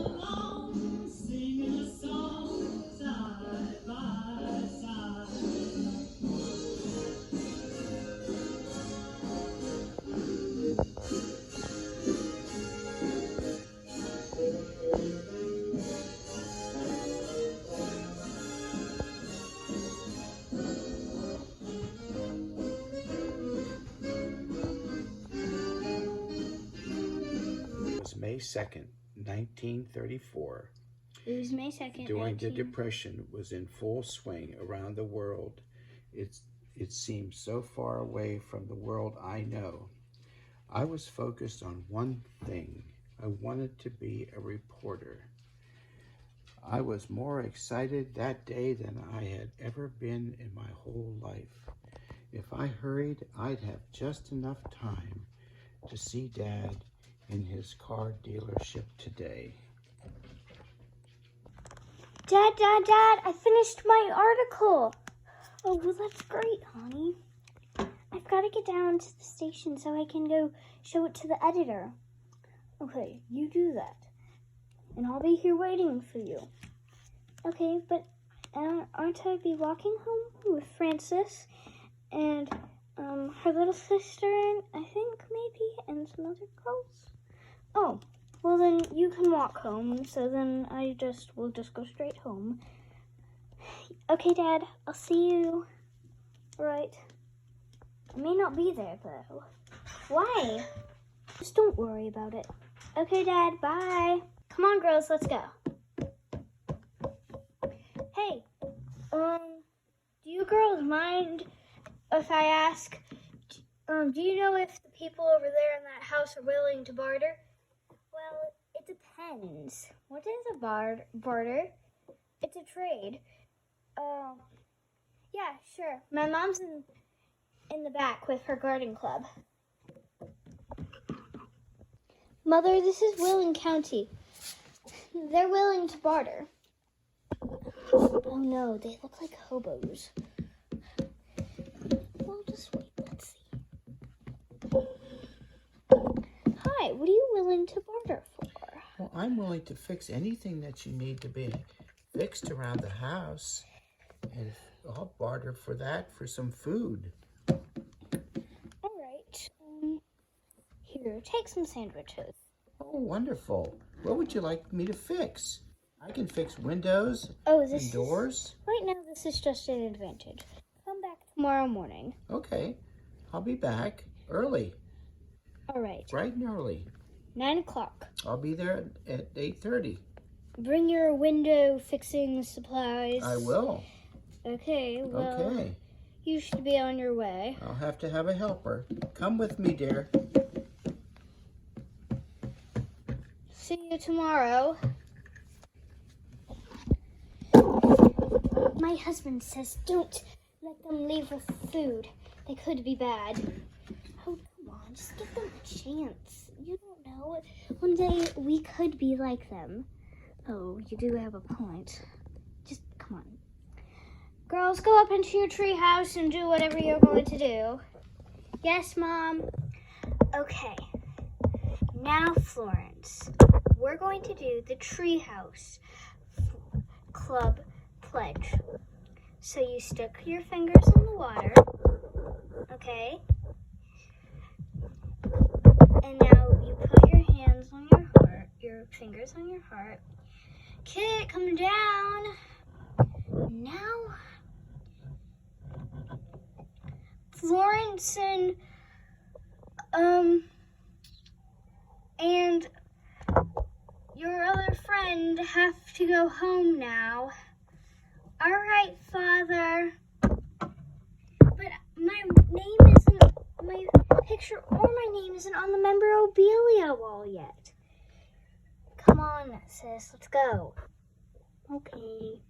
along, singing a song side by side. It was May 2nd, 1934. It was May 2nd. During the Depression was in full swing around the world. It seemed so far away from the world I know. I was focused on one thing. I wanted to be a reporter. I was more excited that day than I had ever been in my whole life. If I hurried, I'd have just enough time to see Dad in his car dealership today. Dad, I finished my article. Oh, well, that's great, honey. I've got to get down to the station so I can go show it to the editor. Okay, you do that. And I'll be here waiting for you. Okay, but aren't I be walking home with Frances and her little sister, and I think maybe, and some other girls? Oh, well then you can walk home, so then we'll just go straight home. Okay, Dad, I'll see you. Right. I may not be there, though. Why? Just don't worry about it. Okay, Dad, bye. Come on, girls, let's go. Hey, do you girls mind if I ask, do you know if the people over there in that house are willing to barter? Well, it depends. What is a barter? It's a trade. Yeah, sure. My mom's in the back with her garden club. Mother, this is Willing County. They're willing to barter. Oh no, they look like hobos. Well, just wait, let's see. Hi, what are you willing to barter for? Well, I'm willing to fix anything that you need to be fixed around the house. And I'll barter for that for some food. All right. Here, take some sandwiches. Oh, wonderful. What would you like me to fix? I can fix windows and doors. Right now, this is just an advantage. Come back tomorrow morning. Okay. I'll be back early. All right. Bright and early. 9 o'clock. I'll be there at 8:30. Bring your window fixing supplies. I will. Okay, well, Okay. You should be on your way. I'll have to have a helper. Come with me, dear. See you tomorrow. My husband says don't let them leave with food. They could be bad. Oh, come on, just give them a chance. You don't know. One day we could be like them. Oh, you do have a point. Just come on. Girls, go up into your tree house and do whatever you're going to do. Yes, Mom? Okay. Now, Florence, we're going to do the treehouse club pledge. So you stick your fingers in the water, okay? And now you put your hands on your heart, your fingers on your heart. Kit, come down. Now, Florence and your other friend have to go home now. All right, Father. But my picture or my name isn't on the memorabilia wall yet. Come on, sis, let's go. Okay.